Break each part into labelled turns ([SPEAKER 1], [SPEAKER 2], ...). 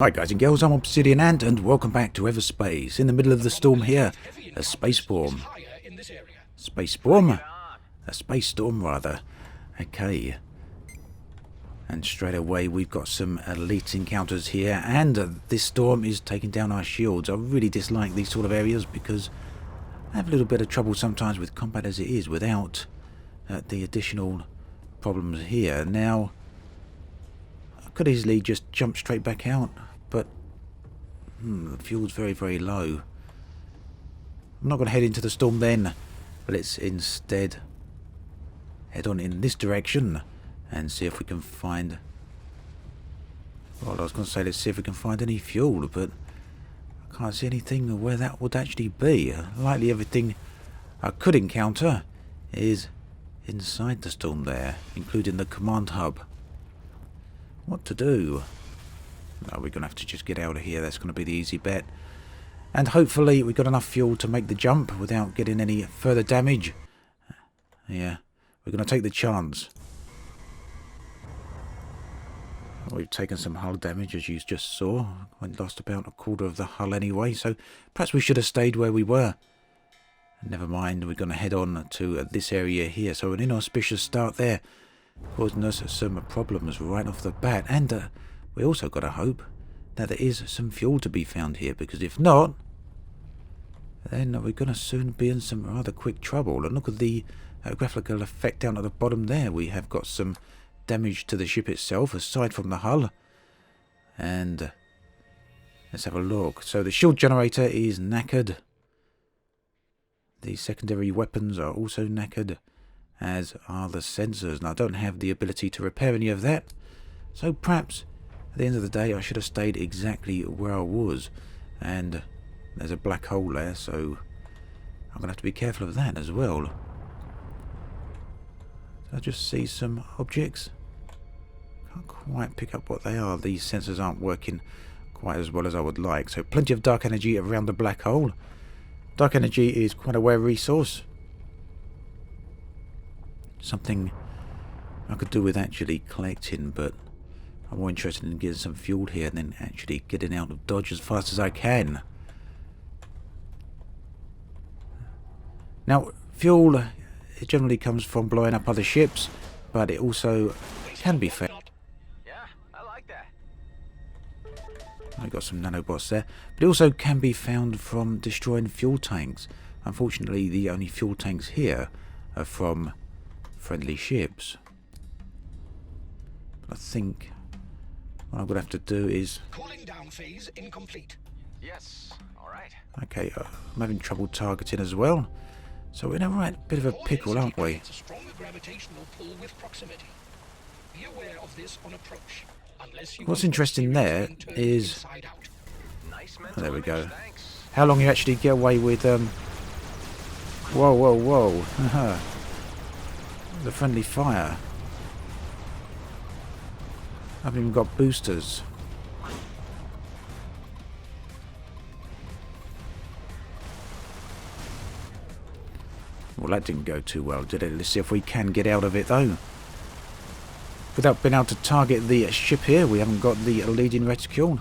[SPEAKER 1] Hi guys and girls, I'm Obsidian Ant and welcome back to Everspace. In the middle of the storm here, a space storm. Space storm? A space storm rather. Okay. And straight away we've got some elite encounters here, and this storm is taking down our shields. I really dislike these sort of areas because I have a little bit of trouble sometimes with combat as it is without the additional problems here. Now, I could easily just jump straight back out, but the fuel's very, very low. I'm not going to head into the storm then, but let's instead head on in this direction and see if we can find... Well, I was going to say let's see if we can find any fuel, but I can't see anything where that would actually be. Likely everything I could encounter is inside the storm there, including the command hub. What to do? No, we're going to have to just get out of here. That's going to be the easy bet. And hopefully we've got enough fuel to make the jump without getting any further damage. Yeah, we're going to take the chance. We've taken some hull damage, as you just saw. We lost about a quarter of the hull anyway, so perhaps we should have stayed where we were. Never mind, we're going to head on to this area here. So an inauspicious start there, causing us some problems right off the bat. And we also got to hope that there is some fuel to be found here, because if not, then we're going to soon be in some rather quick trouble. And look at the graphical effect down at the bottom there. We have got some damage to the ship itself aside from the hull. And let's have a look. So the shield generator is knackered. The secondary weapons are also knackered, as are the sensors. Now I don't have the ability to repair any of that, so perhaps at the end of the day I should have stayed exactly where I was. And there's a black hole there, so I'm going to have to be careful of that as well. Did I just see some objects? Can't quite pick up what they are. These sensors aren't working quite as well as I would like. So plenty of dark energy around the black hole. Dark energy is quite a rare resource. Something I could do with actually collecting, but I'm more interested in getting some fuel here than actually getting out of Dodge as fast as I can. Now, fuel, it generally comes from blowing up other ships, but it also can be found.
[SPEAKER 2] Yeah, I like that.
[SPEAKER 1] I got some nanobots there, but it also can be found from destroying fuel tanks. Unfortunately, the only fuel tanks here are from friendly ships. But I think what I'm going to have to do is...
[SPEAKER 3] Cooling down phase incomplete.
[SPEAKER 2] Yes, all right.
[SPEAKER 1] Okay, I'm having trouble targeting as well. So we're in a right bit of a pickle, aren't we?
[SPEAKER 3] It's a stronger gravitational pull with proximity. Be aware of this on approach. Unless you
[SPEAKER 1] What's interesting there is...
[SPEAKER 2] Nice
[SPEAKER 1] Oh, there we go.
[SPEAKER 2] thanks.
[SPEAKER 1] How long you actually get away with... Whoa, whoa, whoa. The friendly fire. I haven't even got boosters. Well, that didn't go too well, did it? Let's see if we can get out of it, though. Without being able to target the ship here, we haven't got the leading reticule.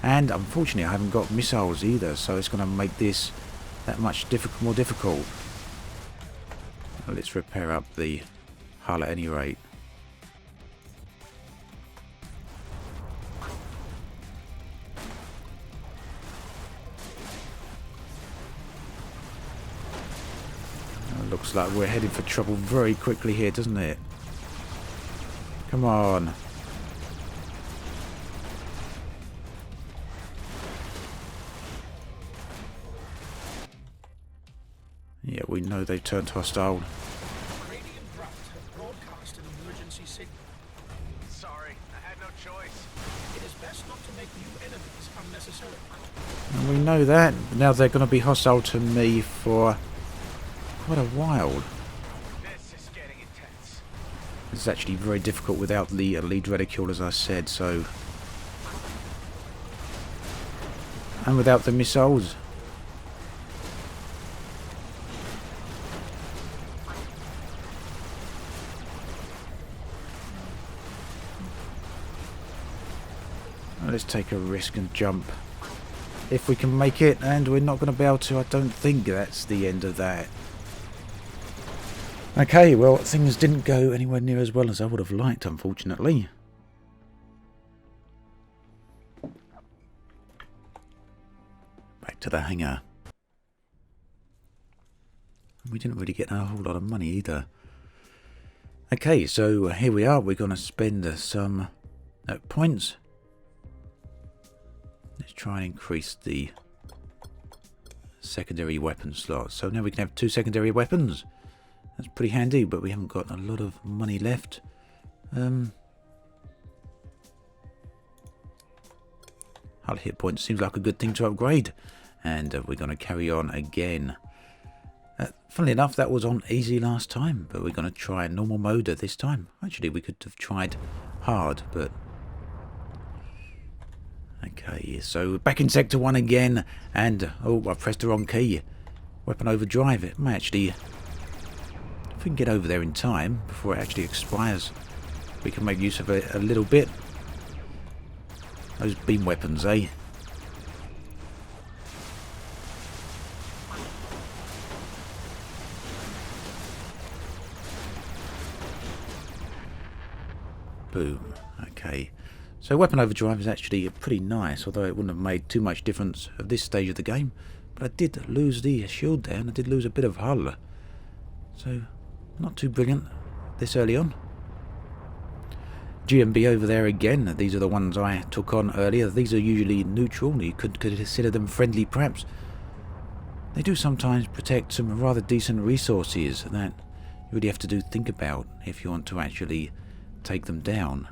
[SPEAKER 1] And, unfortunately, I haven't got missiles either, so it's going to make this that much more difficult. Well, let's repair up the hull at any rate. Looks like we're heading for trouble very quickly here, doesn't it? Come on. Yeah, we know they've turned hostile.
[SPEAKER 3] Radiant Draft has broadcast an emergency signal.
[SPEAKER 2] Sorry, I had no choice.
[SPEAKER 3] It is best not to make new enemies unnecessarily.
[SPEAKER 1] And we know that. Now they're going to be hostile to me for quite a while.
[SPEAKER 2] This is getting intense.
[SPEAKER 1] It's actually very difficult without the lead reticule, as I said, so... And without the missiles. Let's take a risk and jump. If we can make it, and we're not going to be able to, I don't think that's the end of that. Okay, well, things didn't go anywhere near as well as I would have liked, unfortunately. Back to the hangar. We didn't really get a whole lot of money either. Okay, so here we are. We're going to spend some points. Let's try and increase the secondary weapon slots. So now we can have 2 secondary weapons. That's pretty handy, but we haven't got a lot of money left. Hull hit points seems like a good thing to upgrade. And we're going to carry on again. Funnily enough, that was on easy last time, but we're going to try normal mode this time. Actually, we could have tried hard, but... Okay, so back in Sector 1 again, and... Oh, I pressed the wrong key. Weapon overdrive. It may actually... If we can get over there in time, before it actually expires, we can make use of it a little bit. Those beam weapons, eh? Boom. Okay. So weapon overdrive is actually pretty nice, although it wouldn't have made too much difference at this stage of the game. But I did lose the shield there, and I did lose a bit of hull. So, not too brilliant this early on. GMB over there again. These are the ones I took on earlier. These are usually neutral. You could consider them friendly, perhaps. They do sometimes protect some rather decent resources that you really have to think about if you want to actually take them down.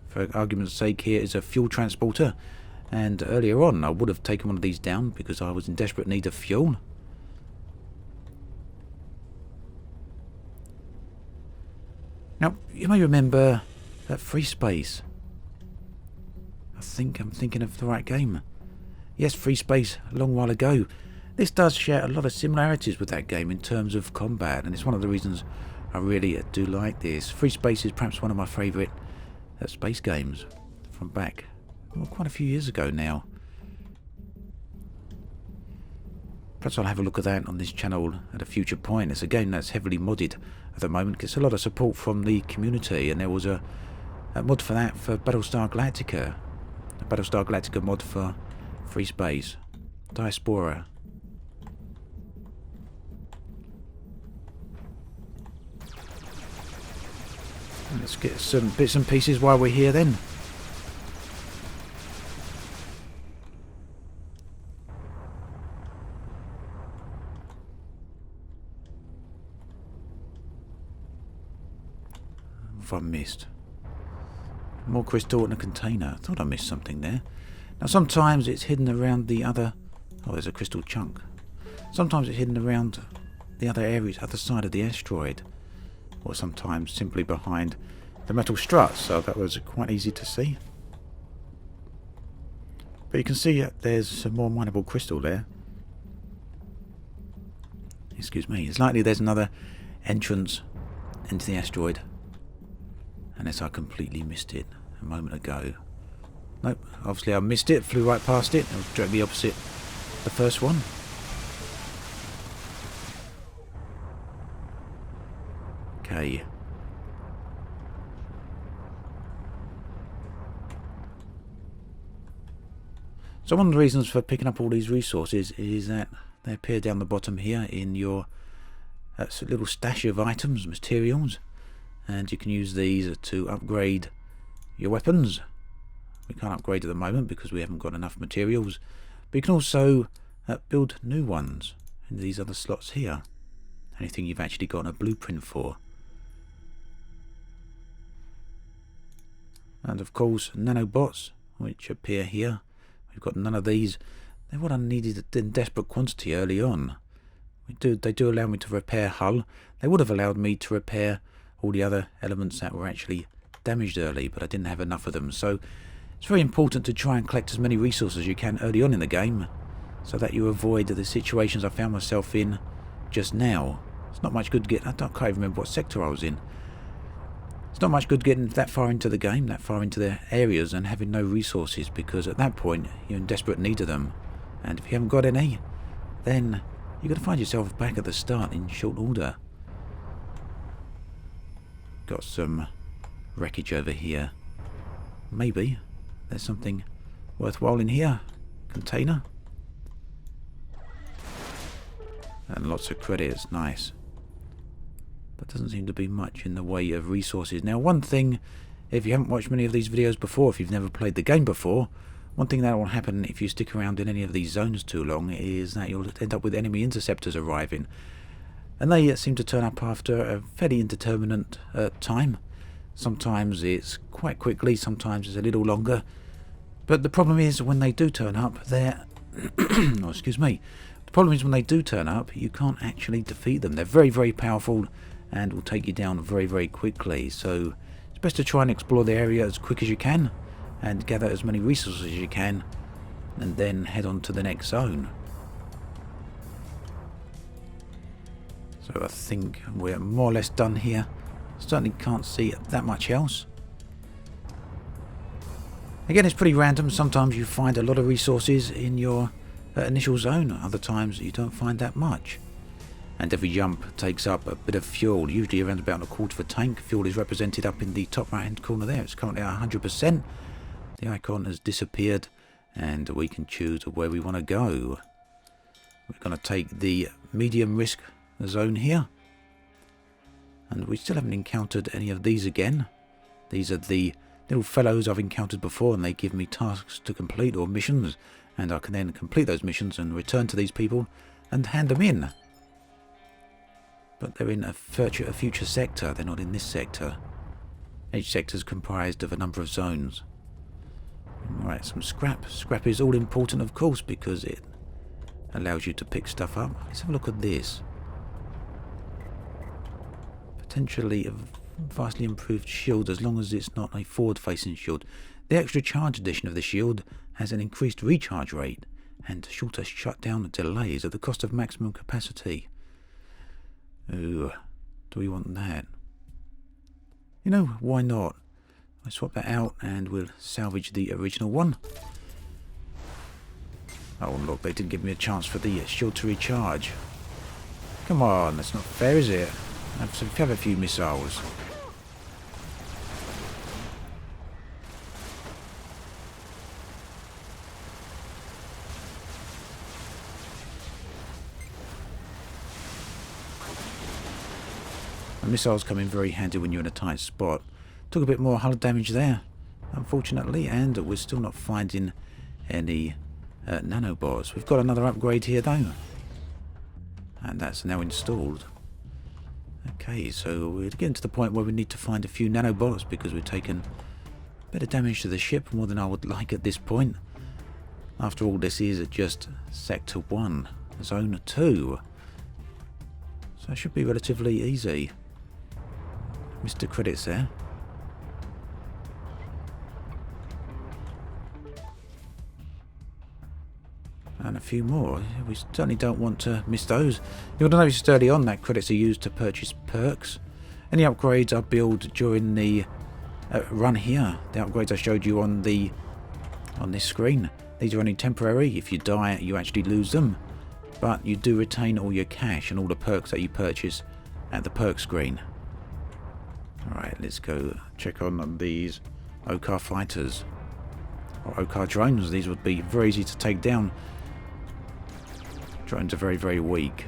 [SPEAKER 1] For argument's sake, here is a fuel transporter, and earlier on I would have taken one of these down because I was in desperate need of fuel. Now, you may remember that Free Space. I think I'm thinking of the right game. Yes, Free Space, a long while ago. This does share a lot of similarities with that game in terms of combat, and it's one of the reasons I really do like this. Free Space is perhaps one of my favourite space games from back, well, quite a few years ago now. Perhaps I'll have a look at that on this channel at a future point. It's a game that's heavily modded at the moment. Gets a lot of support from the community, and there was a mod for that for Battlestar Galactica. A Battlestar Galactica mod for Free Space. Diaspora. Let's get some bits and pieces while we're here then. What have I missed? More crystal in a container. I thought I missed something there. Now sometimes it's hidden around the other... Oh, there's a crystal chunk. Sometimes it's hidden around the other areas, other side of the asteroid. Or sometimes simply behind the metal struts, so that was quite easy to see. But you can see that there's some more mineable crystal there. Excuse me. It's likely there's another entrance into the asteroid, unless I completely missed it a moment ago. Nope, obviously I missed it, flew right past it, and directly opposite the first one. Okay. So one of the reasons for picking up all these resources is that they appear down the bottom here in your little stash of items, materials, and you can use these to upgrade your weapons. We can't upgrade at the moment because we haven't got enough materials, but you can also build new ones in these other slots here. Anything you've actually got a blueprint for. And of course nanobots, which appear here. We've got none of these. They're what I needed in desperate quantity early on. They do allow me to repair hull. They would have allowed me to repair all the other elements that were actually damaged early, but I didn't have enough of them. So it's very important to try and collect as many resources as you can early on in the game, so that you avoid the situations I found myself in just now. It's not much good to get... I can't even remember what sector I was in. It's not much good getting that far into the game, that far into the areas, and having no resources, because at that point you're in desperate need of them. And if you haven't got any, then you're going to find yourself back at the start in short order. Got some wreckage over here. Maybe there's something worthwhile in here. Container. And lots of credits, nice. But doesn't seem to be much in the way of resources. Now, one thing, if you haven't watched many of these videos before, if you've never played the game before, one thing that will happen if you stick around in any of these zones too long is that you'll end up with enemy interceptors arriving. And they seem to turn up after a fairly indeterminate time. Sometimes it's quite quickly, sometimes it's a little longer. But the problem is when they do turn up, they're... oh, excuse me. The problem is when they do turn up, you can't actually defeat them. They're very, very powerful and will take you down very, very quickly. So it's best to try and explore the area as quick as you can and gather as many resources as you can and then head on to the next zone. So I think we're more or less done here. Certainly can't see that much else. Again, it's pretty random. Sometimes you find a lot of resources in your initial zone. Other times you don't find that much. And every jump takes up a bit of fuel, usually around about a quarter of a tank. Fuel is represented up in the top right hand corner there. It's currently at 100%. The icon has disappeared and we can choose where we want to go. We're going to take the medium risk zone here. And we still haven't encountered any of these again. These are the little fellows I've encountered before, and they give me tasks to complete or missions, and I can then complete those missions and return to these people and hand them in. But they're in a future sector, they're not in this sector. Each sector is comprised of a number of zones. Right, some scrap. Scrap is all important, of course, because it allows you to pick stuff up. Let's have a look at this. Potentially a vastly improved shield, as long as it's not a forward-facing shield. The extra charge edition of the shield has an increased recharge rate and shorter shutdown delays at the cost of maximum capacity. Ooh, do we want that? You know, why not? I swap that out and we'll salvage the original one. Oh look, they didn't give me a chance for the shield to recharge. Come on, that's not fair, is it? Have a few missiles. And missiles come in very handy when you're in a tight spot. Took a bit more hull damage there, unfortunately, and we're still not finding any nanobots. We've got another upgrade here though, and that's now installed. Okay, so we're getting to the point where we need to find a few nanobots because we've taken a bit of damage to the ship, more than I would like at this point. After all, this is just Sector 1, Zone 2. So it should be relatively easy. Mr. Credits there. And a few more. We certainly don't want to miss those. You'll notice early on that credits are used to purchase perks. Any upgrades are billed during the run here. The upgrades I showed you on this screen. These are only temporary. If you die, you actually lose them. But you do retain all your cash and all the perks that you purchase at the perk screen. Alright, let's go check on these OCAR fighters. Or OCAR drones. These would be very easy to take down. Drones are very, very weak.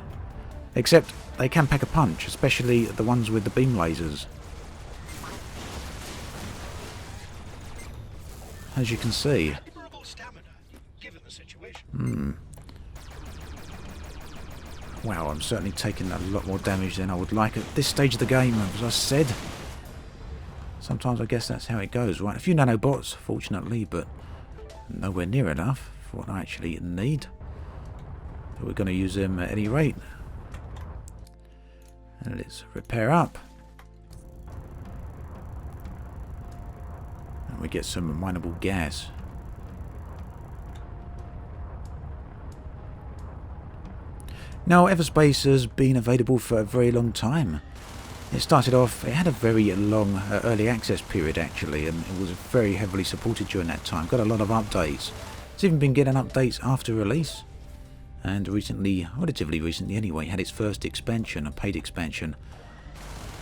[SPEAKER 1] Except they can pack a punch, especially the ones with the beam lasers. As you can see. Wow, I'm certainly taking a lot more damage than I would like at this stage of the game, as I said. Sometimes I guess that's how it goes, right? A few nanobots, fortunately, but nowhere near enough for what I actually need. But we're going to use them at any rate. And let's repair up. And we get some mineable gas. Now, Everspace has been available for a very long time. It started off, it had a very long early access period actually, and it was very heavily supported during that time. Got a lot of updates. It's even been getting updates after release. And recently, relatively recently anyway, had its first expansion, a paid expansion.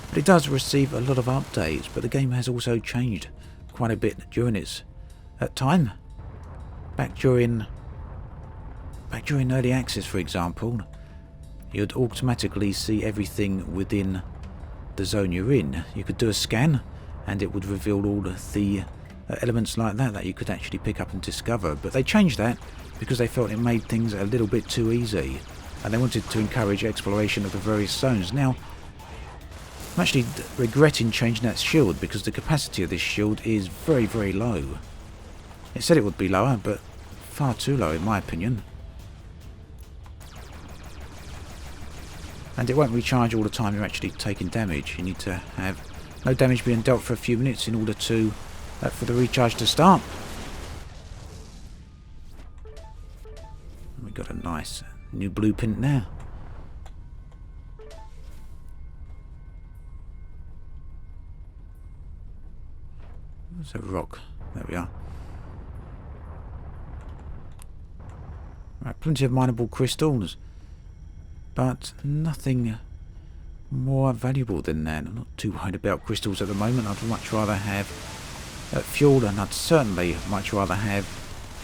[SPEAKER 1] But it does receive a lot of updates, but the game has also changed quite a bit during its time. Back during early access, for example, you'd automatically see everything within the zone you're in. You could do a scan and it would reveal all of the elements like that you could actually pick up and discover. But they changed that because they felt it made things a little bit too easy, and they wanted to encourage exploration of the various zones. Now, I'm actually regretting changing that shield because the capacity of this shield is very, very low. It said it would be lower, but far too low in my opinion. And it won't recharge all the time you're actually taking damage. You need to have no damage being dealt for a few minutes in order to for the recharge to start. We've got a nice new blueprint there. There's a rock. There we are. Right, plenty of mineable crystals, but nothing more valuable than that. I'm not too worried about crystals at the moment. I'd much rather have fuel, and I'd certainly much rather have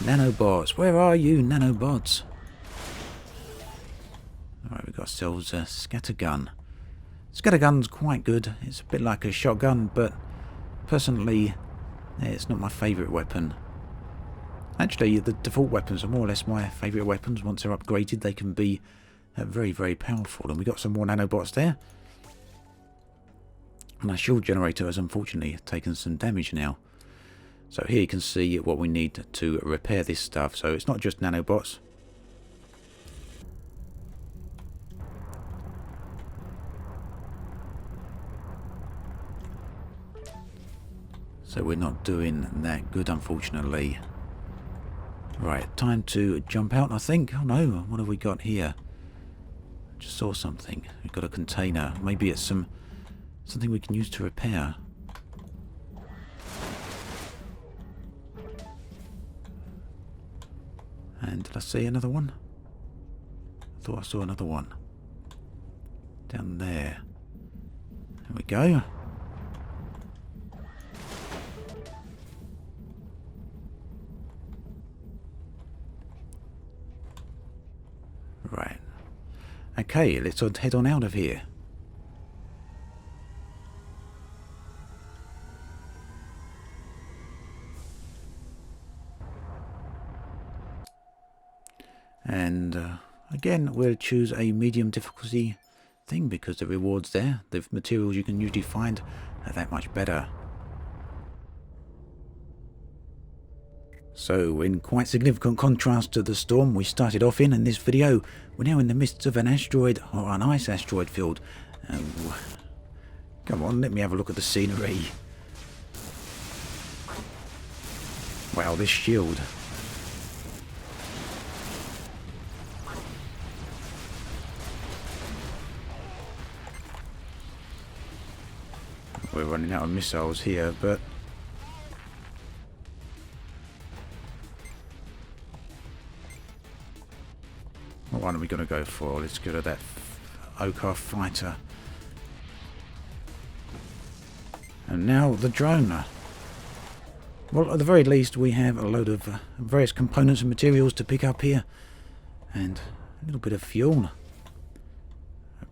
[SPEAKER 1] nanobots. Where are you, nanobots? Alright, we've got ourselves a scattergun. Scattergun's quite good. It's a bit like a shotgun, but personally, it's not my favourite weapon. Actually, the default weapons are more or less my favourite weapons. Once they're upgraded, they can be very, very powerful. And we got some more nanobots there. And our shield generator has unfortunately taken some damage now. So here you can see what we need to repair this stuff. So it's not just nanobots. So we're not doing that good, unfortunately. Right, time to jump out, I think. Oh no, what have we got here? Just saw something. We've got a container. Maybe it's something we can use to repair. And did I see another one? I thought I saw another one. Down there. There we go. Right. Okay, let's head on out of here. And again, we'll choose a medium difficulty thing because the rewards there, the materials you can usually find, are that much better. So, in quite significant contrast to the storm we started off in this video, we're now in the midst of an asteroid, or an ice asteroid field. Come on, let me have a look at the scenery. Wow, this shield. We're running out of missiles here, but what one are we going to go for? Let's go to that Okar fighter. And now the drone. Well, at the very least, we have a load of various components and materials to pick up here. And a little bit of fuel.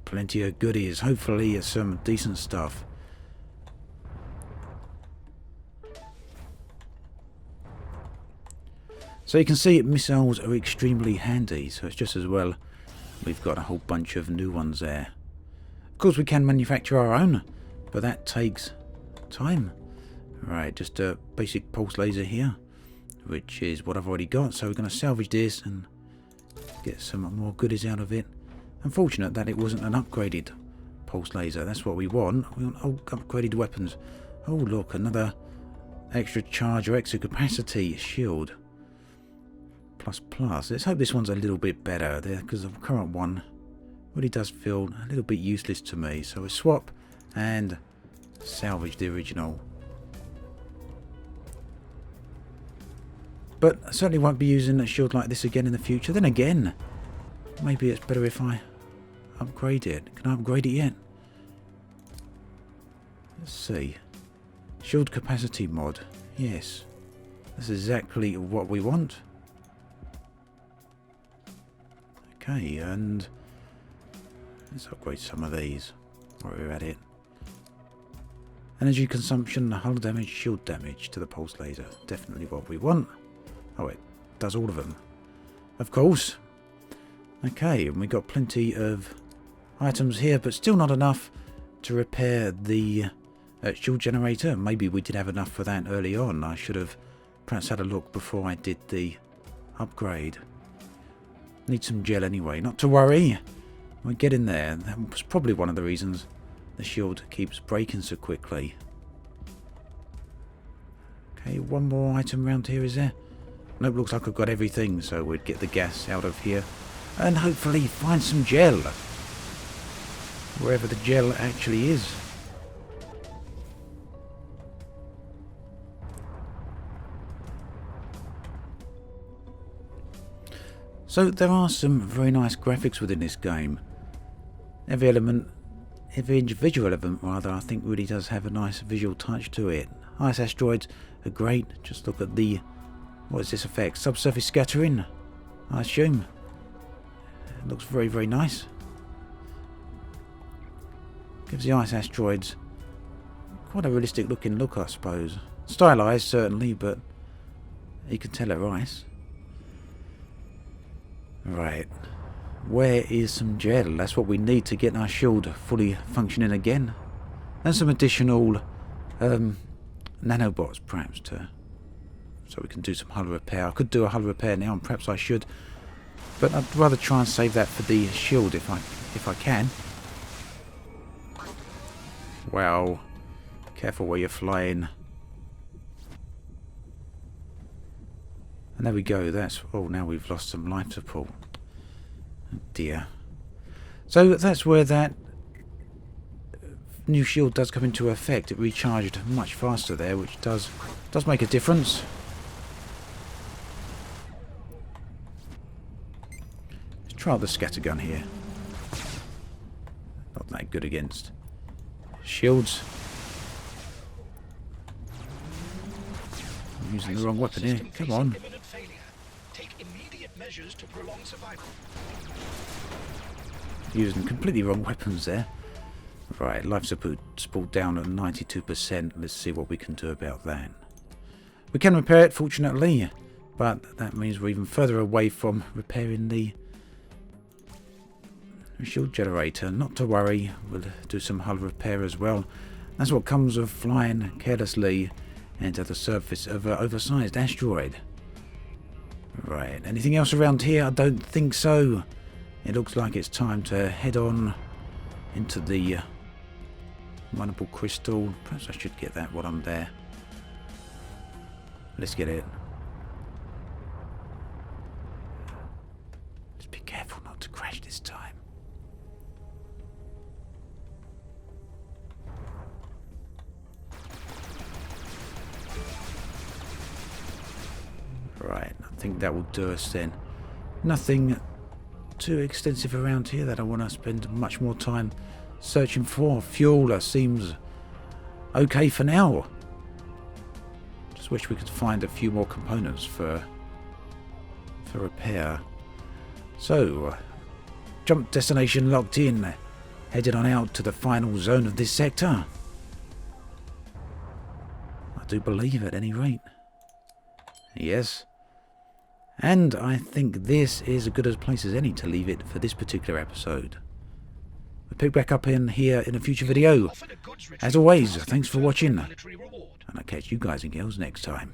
[SPEAKER 1] Plenty of goodies. Hopefully some decent stuff. So you can see missiles are extremely handy, so it's just as well we've got a whole bunch of new ones there. Of course we can manufacture our own, but that takes time. Right, just a basic pulse laser here, which is what I've already got, so we're going to salvage this and get some more goodies out of it. Unfortunate that it wasn't an upgraded pulse laser, that's what we want. We want upgraded weapons. Oh look, another extra charge or extra capacity shield. Plus. Let's hope this one's a little bit better there, because the current one really does feel a little bit useless to me. So we swap and salvage the original. But I certainly won't be using a shield like this again in the future. Then again, maybe it's better if I upgrade it. Can I upgrade it yet? Let's see. Shield capacity mod. Yes. That's exactly what we want. Okay, and let's upgrade some of these while we're at it. Energy consumption, hull damage, shield damage to the pulse laser. Definitely what we want. Oh, it does all of them. Of course. Okay, and we got plenty of items here, but still not enough to repair the shield generator. Maybe we did have enough for that early on. I should have perhaps had a look before I did the upgrade. Need some gel anyway. Not to worry. We're getting there. That was probably one of the reasons the shield keeps breaking so quickly. Okay, one more item around here, is there? Nope, looks like I've got everything, so we'd get the gas out of here and hopefully find some gel. Wherever the gel actually is. So there are some very nice graphics within this game. Every individual element rather, I think really does have a nice visual touch to it. Ice asteroids are great. Just look at the, what is this effect? Subsurface scattering, I assume. It looks very, very nice. Gives the ice asteroids quite a realistic looking look, I suppose. Stylized certainly, but you can tell they're ice. Right, where is some gel? That's what we need to get our shield fully functioning again. And some additional nanobots perhaps so we can do some hull repair. I could do a hull repair now and perhaps I should, but I'd rather try and save that for the shield if I can. Wow, careful where you're flying. And there we go, that's... oh, now we've lost some life support. Oh dear. So that's where that new shield does come into effect. It recharged much faster there, which does make a difference. Let's try out the scattergun here. Not that good against shields. I'm using the wrong weapon here. Come on. Using completely wrong weapons there. Right, life support down at 92%. Let's see what we can do about that. We can repair it, fortunately, but that means we're even further away from repairing the shield generator. Not to worry, we'll do some hull repair as well. That's what comes of flying carelessly into the surface of an oversized asteroid. Right, anything else around here? I don't think so. It looks like it's time to head on into the mineable crystal. Perhaps I should get that while I'm there. Let's get it. Just be careful not to crash this time. Right, I think that will do us then. Nothing too extensive around here that I want to spend much more time searching for. Fuel seems okay for now. Just wish we could find a few more components for repair. So, jump destination locked in. Headed on out to the final zone of this sector. I do believe at any rate. Yes. And I think this is as good a place as any to leave it for this particular episode. We'll pick back up in here in a future video. As always, thanks for watching. And I'll catch you guys and girls next time.